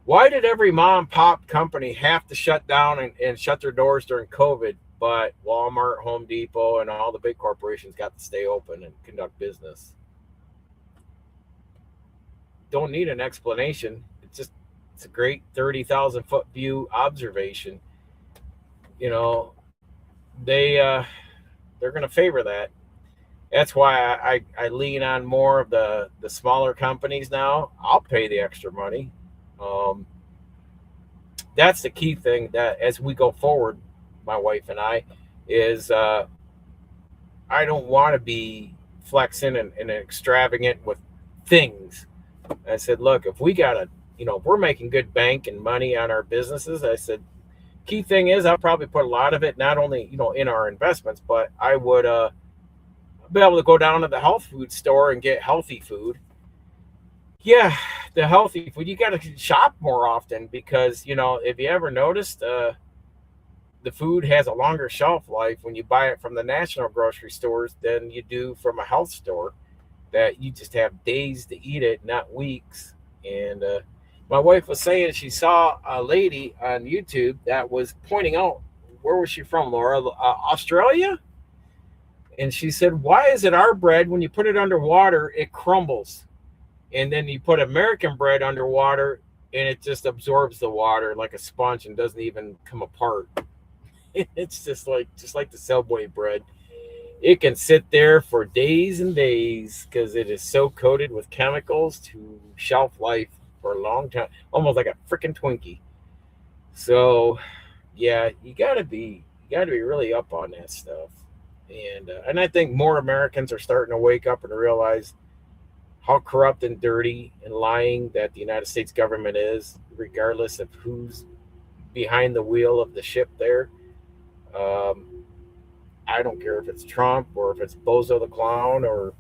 Why did every mom and pop company have to shut down and shut their doors during COVID, but Walmart, Home Depot, and all the big corporations got to stay open and conduct business? Don't need an explanation. It's a great 30,000 foot view observation. You know, they they're going to favor that. That's why I lean on more of the smaller companies now. I'll pay the extra money. Um, that's the key thing, that as we go forward, my wife and I, is I don't want to be flexing and extravagant with things. I said, look, if we got to, if we're making good bank and money on our businesses, I said, key thing is I'll probably put a lot of it, not only, in our investments, but I would be able to go down to the health food store and get healthy food. Yeah, the healthy food, you got to shop more often, because, if you ever noticed, the food has a longer shelf life when you buy it from the national grocery stores than you do from a health store, that you just have days to eat it, not weeks. And my wife was saying she saw a lady on YouTube that was pointing out, where was she from, Laura? Australia? And she said, why is it our bread, when you put it underwater, it crumbles? And then you put American bread underwater and it just absorbs the water like a sponge and doesn't even come apart. It's just like the Subway bread. It can sit there for days and days because it is so coated with chemicals to shelf life for a long time, almost like a freaking Twinkie. So, yeah, you gotta be really up on that stuff, and I think more Americans are starting to wake up and realize how corrupt and dirty and lying that the United States government is, regardless of who's behind the wheel of the ship there. Um, I don't care if it's Trump or if it's Bozo the Clown or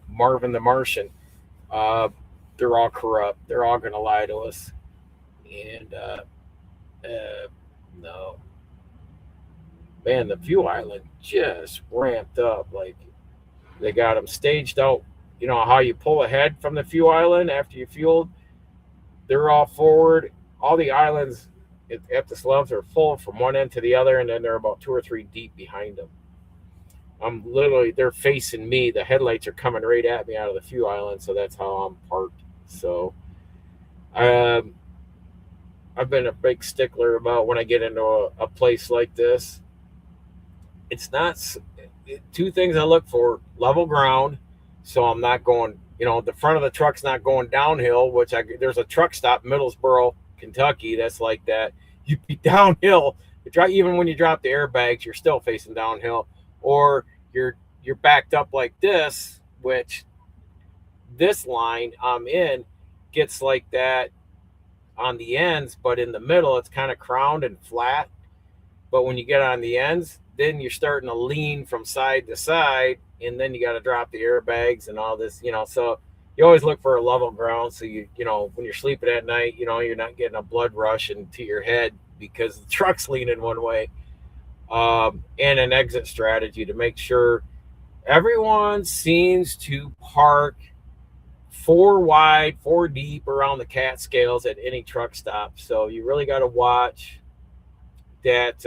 Marvin the Martian. Uh, they're all corrupt. They're all going to lie to us. And no, man, the fuel island just ramped up. Like they got them staged out. You know how you pull ahead from the fuel island after you fueled? They're all forward. All the islands at the slubs are full from one end to the other, and then they're about 2 or 3 deep behind them. I'm literally, they're facing me. The headlights are coming right at me out of the fuel island, so that's how I'm parked. So, um, I've been a big stickler about when I get into a place like this. It's not two things I look for: level ground, so I'm not going. You know, the front of the truck's not going downhill. There's a truck stop, Middlesboro, Kentucky, that's like that. You be downhill. Even when you drop the airbags, you're still facing downhill, or you're backed up like this, which this line I'm in gets like that on the ends, but in the middle it's kind of crowned and flat. But when you get on the ends, then you're starting to lean from side to side, and then you got to drop the airbags and all this, So you always look for a level ground, so when you're sleeping at night, you're not getting a blood rush into your head because the truck's leaning one way. And an exit strategy to make sure everyone seems to park 4 wide, 4 deep around the Catskills at any truck stop. So you really got to watch that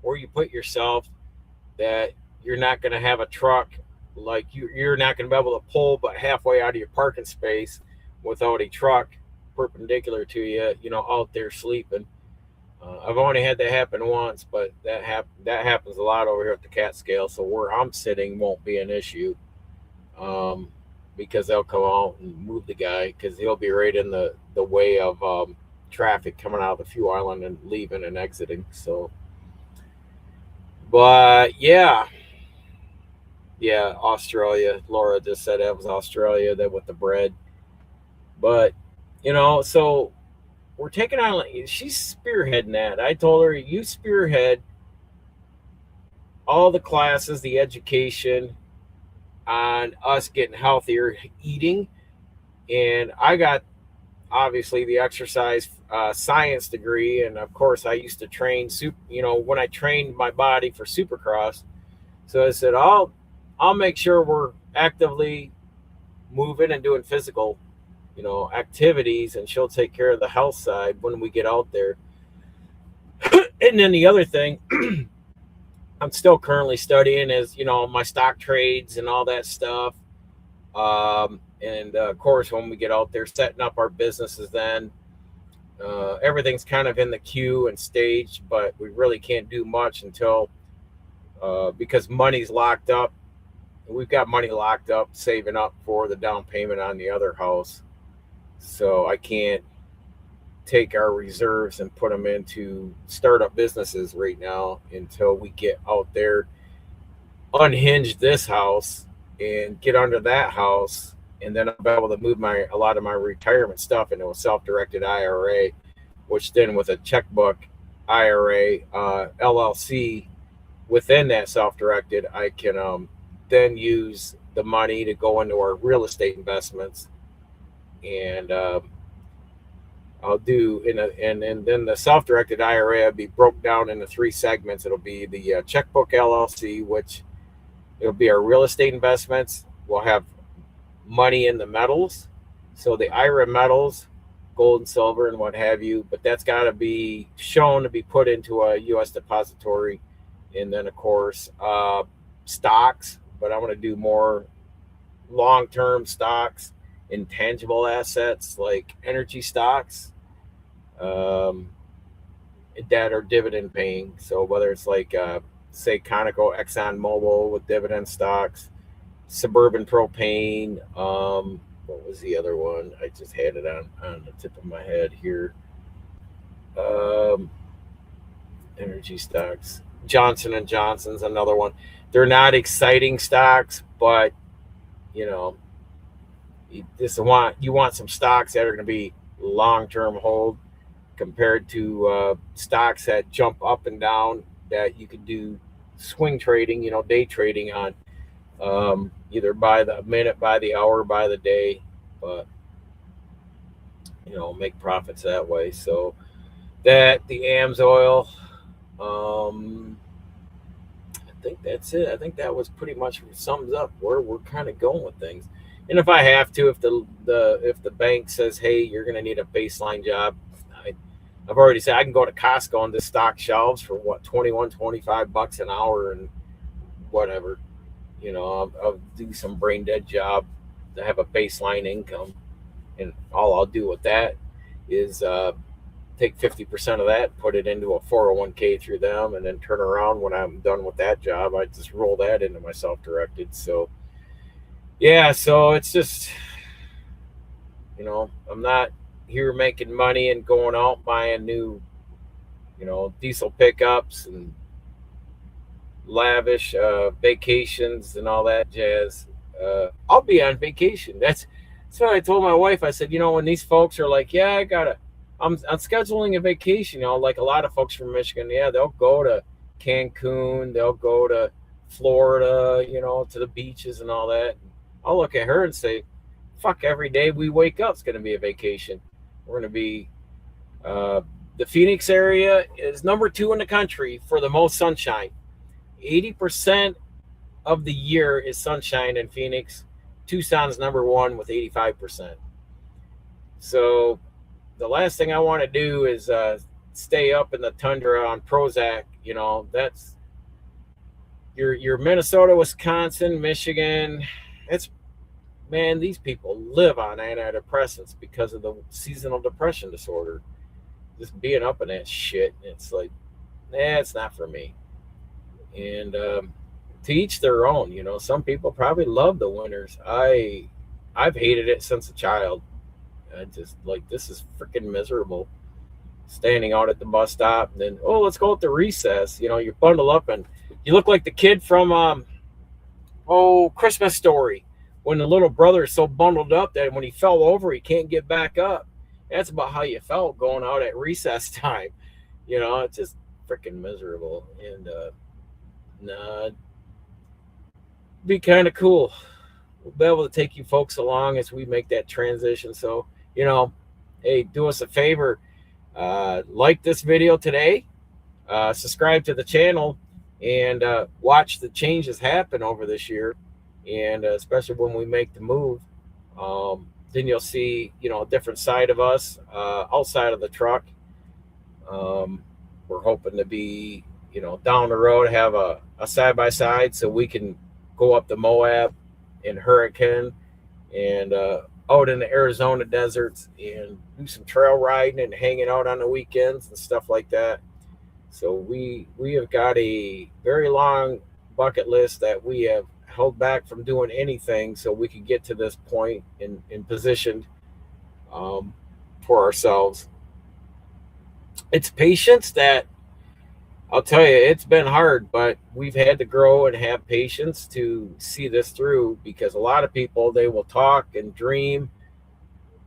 where you put yourself, that you're not going to have a truck like you're not going to be able to pull but halfway out of your parking space without a truck perpendicular to you, out there sleeping. I've only had that happen once, but that happens a lot over here at the Catskill. So where I'm sitting won't be an issue, because they'll come out and move the guy because he'll be right in the way of traffic coming out of the fuel island and leaving and exiting. So, but yeah, Australia. Laura just said that was Australia, that with the bread. But so we're taking on. She's spearheading that. I told her, you spearhead all the classes, the education on us getting healthier eating, and I got obviously the exercise science degree, and of course I used to train when I trained my body for Supercross. So I said I'll make sure we're actively moving and doing physical activities, and she'll take care of the health side when we get out there. And then the other thing I'm still currently studying is my stock trades and all that stuff. And of course, when we get out there setting up our businesses, then everything's kind of in the queue and staged, but we really can't do much until because money's locked up. We've got money locked up, saving up for the down payment on the other house. So I can't take our reserves and put them into startup businesses right now until we get out there, unhinge this house and get under that house, and then I'll be able to move a lot of my retirement stuff into a self-directed IRA, which then with a checkbook IRA LLC within that self-directed, I can then use the money to go into our real estate investments, and I'll do and then the self-directed IRA will be broke down into 3 segments. It'll be the checkbook LLC, which it'll be our real estate investments. We'll have money in the metals, so the IRA metals, gold and silver and what have you, but that's got to be shown to be put into a U.S. depository. And then of course stocks, but I want to do more long-term stocks, intangible assets like energy stocks that are dividend paying. So whether it's like say Conoco, Exxon Mobil with dividend stocks, Suburban Propane, what was the other one? I just had it on the tip of my head here. Energy stocks. Johnson and Johnson's another one. They're not exciting stocks, but you know, you want some stocks that are going to be long-term hold compared to stocks that jump up and down that you could do swing trading, day trading on, either by the minute, by the hour, by the day, but make profits that way. So that the AMSOIL, I think that's it. I think that was pretty much sums up where we're kind of going with things. And if I have to, if the bank says, hey, you're going to need a baseline job, I've already said I can go to Costco and just stock shelves for what, 21, 25 bucks an hour and whatever. I'll do some brain dead job to have a baseline income, and all I'll do with that is take 50% of that, put it into a 401k through them, and then turn around when I'm done with that job. I just roll that into my self-directed. So yeah, so it's just, I'm not here making money and going out buying new, diesel pickups and lavish vacations and all that jazz. I'll be on vacation. That's what I told my wife. I said, when these folks are like, yeah, I'm scheduling a vacation, like a lot of folks from Michigan, yeah, they'll go to Cancun, they'll go to Florida, to the beaches and all that. I'll look at her and say, fuck, every day we wake up is going to be a vacation. We're going to be, the Phoenix area is number 2 in the country for the most sunshine. 80% of the year is sunshine in Phoenix. Tucson's number 1 with 85%. So the last thing I want to do is stay up in the tundra on Prozac. That's your Minnesota, Wisconsin, Michigan. Man, these people live on antidepressants because of the seasonal depression disorder. Just being up in that shit, it's like, it's not for me. And to each their own. Some people probably love the winters. I've hated it since a child. I just like, this is freaking miserable. Standing out at the bus stop, and then, let's go at the recess. You bundle up and you look like the kid from Christmas Story, when the little brother is so bundled up that when he fell over, he can't get back up. That's about how you felt going out at recess time. It's just freaking miserable. And be kind of cool. We'll be able to take you folks along as we make that transition. So, hey, do us a favor. Like this video today. Subscribe to the channel and watch the changes happen over this year. And especially when we make the move, then you'll see, a different side of us outside of the truck. We're hoping to be, down the road, have a side-by-side so we can go up the Moab and Hurricane and out in the Arizona deserts and do some trail riding and hanging out on the weekends and stuff like that. So we have got a very long bucket list that we have held back from doing anything so we could get to this point in positioned for ourselves. It's patience that, I'll tell you, it's been hard, but we've had to grow and have patience to see this through, because a lot of people, they will talk and dream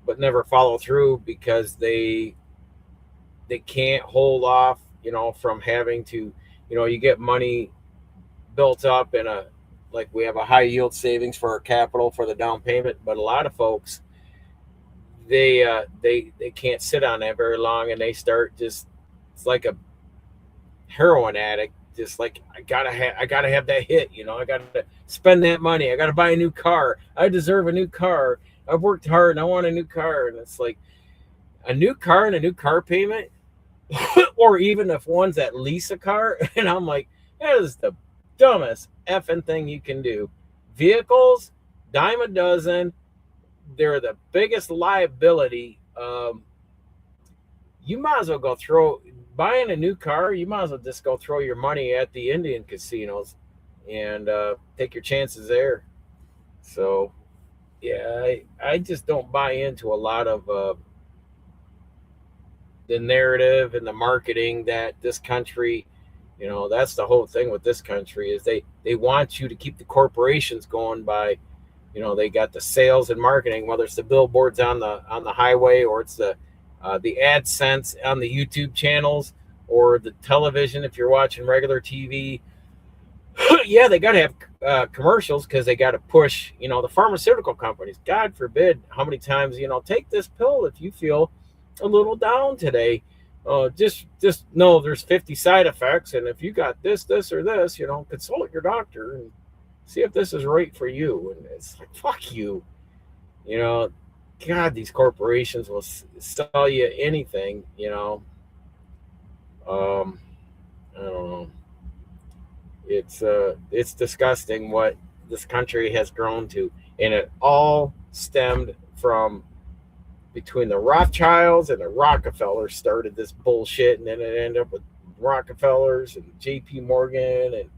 but never follow through because they can't hold off, from having to, you get money built up in like we have a high yield savings for our capital for the down payment, but a lot of folks, they can't sit on that very long, and they start it's like a heroin addict, just like, I gotta have that hit, I gotta spend that money, I gotta buy a new car, I deserve a new car, I've worked hard and I want a new car. And it's like, a new car and a new car payment or even if one's that lease a car, and I'm like, that is the dumbest effing thing you can do. Vehicles, dime a dozen, they're the biggest liability. You might as well buying a new car, you might as well just go throw your money at the Indian casinos and take your chances there. So yeah, I just don't buy into a lot of the narrative and the marketing that this country, that's the whole thing with this country, is they want you to keep the corporations going by They got the sales and marketing, whether it's the billboards on the highway, or it's the AdSense on the YouTube channels, or the television if you're watching regular TV. Yeah, they got to have commercials because they got to push, the pharmaceutical companies. God forbid how many times, take this pill if you feel a little down today. Just know there's 50 side effects, and if you got this or this, consult your doctor and see if this is right for you. And it's like, fuck you, you know. God, these corporations will sell you anything, Um, I don't know. It's disgusting what this country has grown to, and it all stemmed from between the Rothschilds and the Rockefellers started this bullshit, and then it ended up with Rockefellers and J.P. Morgan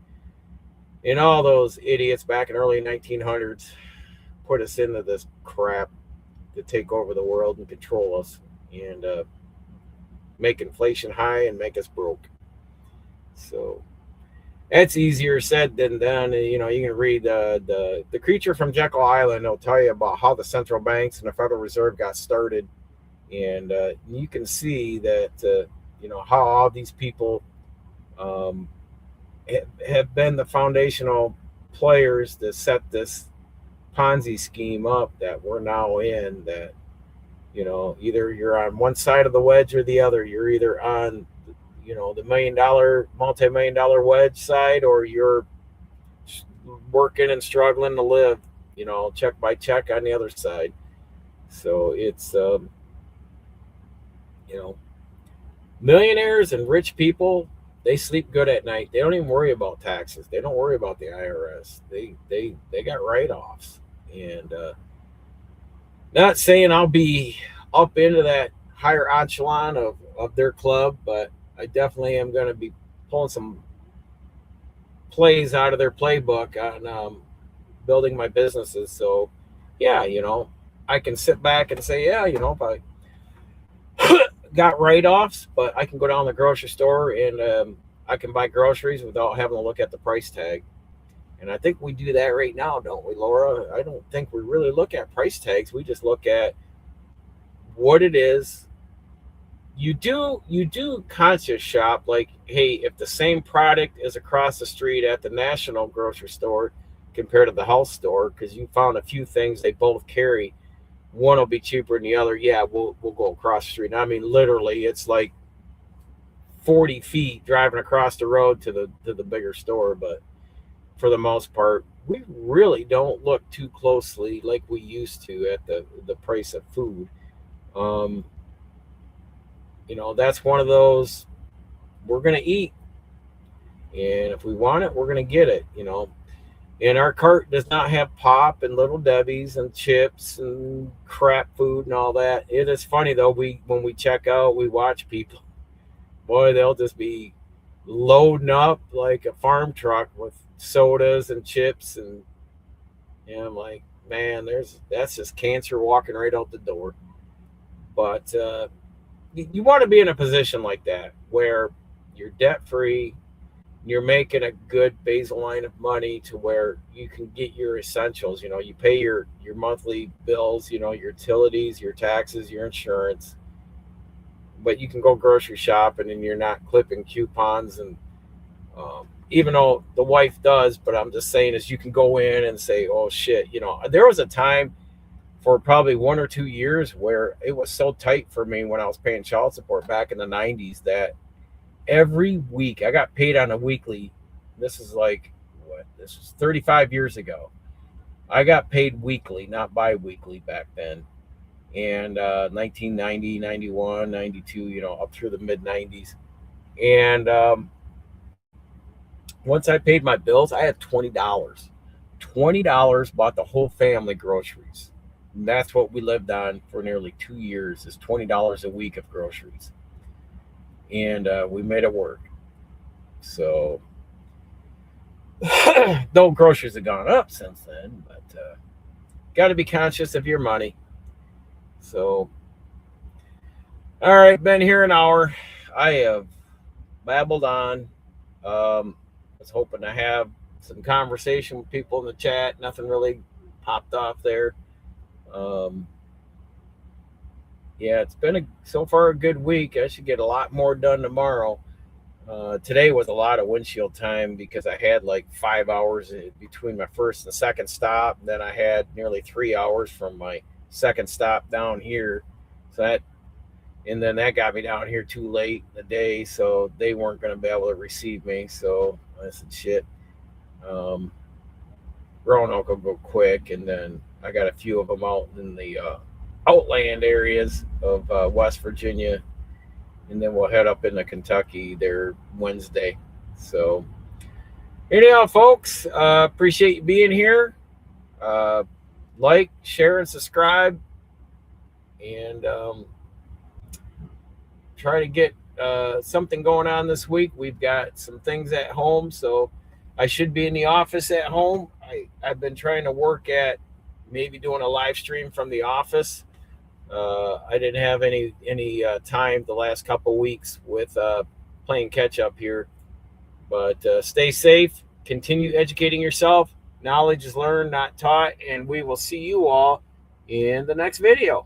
and all those idiots back in early 1900s put us into this crap to take over the world and control us and make inflation high and make us broke. So it's easier said than done. You can read the Creature from Jekyll Island. It'll tell you about how the central banks and the Federal Reserve got started, and you can see that how all these people um, have been the foundational players that set this Ponzi scheme up that we're now in. That either you're on one side of the wedge or the other. You're either on the multi-million dollar wedge side, or you're working and struggling to live, check by check on the other side. So it's you know millionaires and rich people, they sleep good at night. They don't even worry about taxes. They don't worry about the IRS. They got write-offs. And not saying I'll be up into that higher echelon of their club, but I definitely am going to be pulling some plays out of their playbook on building my businesses. So, yeah, I can sit back and say, yeah, if I got write offs, but I can go down to the grocery store and I can buy groceries without having to look at the price tag. And I think we do that right now, don't we, Laura? I don't think we really look at price tags. We just look at what it is. You do conscious shop, like, hey, if the same product is across the street at the national grocery store compared to the health store, because you found a few things they both carry, one will be cheaper than the other. Yeah, we'll go across the street. I mean, literally, it's like 40 feet driving across the road to the bigger store. But for the most part, we really don't look too closely like we used to at the price of food. Um, that's one of those, we're going to eat. And if we want it, we're going to get it. And our cart does not have pop and little Debbie's and chips and crap food and all that. It is funny though, when we check out, we watch people. Boy, they'll just be loading up like a farm truck with sodas and chips, and I'm like, man, that's just cancer walking right out the door. But you want to be in a position like that where you're debt free, you're making a good basal line of money to where you can get your essentials. You pay your monthly bills, your utilities, your taxes, your insurance, but you can go grocery shopping and you're not clipping coupons. And even though the wife does, but I'm just saying is you can go in and say, oh shit, there was a time for probably 1 or 2 years where it was so tight for me when I was paying child support back in the 90s that every week I got paid on a weekly. This is like, what? This was 35 years ago. I got paid weekly, not bi-weekly back then. And 1990, 91, 92, up through the mid 90s. And once I paid my bills, I had $20. $20 bought the whole family groceries. And that's what we lived on for nearly 2 years, is $20 a week of groceries. And we made it work. So, though groceries have gone up since then, but got to be conscious of your money. So, all right, been here an hour. I have babbled on. Was hoping to have some conversation with people in the chat. Nothing really popped off there. Yeah, it's been so far a good week. I should get a lot more done tomorrow. Today was a lot of windshield time because I had like 5 hours between my first and second stop. Then I had nearly 3 hours from my second stop down here. So that, and then that got me down here too late in the day, so they weren't going to be able to receive me. So I said, shit. Roanoke will go quick, and then I got a few of them out in the outland areas of West Virginia, and then we'll head up into Kentucky there Wednesday. So anyhow, folks, appreciate you being here. Like, share, and subscribe, and try to get something going on this week. We've got some things at home, so I should be in the office at home. I've been trying to work at maybe doing a live stream from the office. I didn't have any time the last couple weeks with playing catch up here. But stay safe. Continue educating yourself. Knowledge is learned, not taught. And we will see you all in the next video.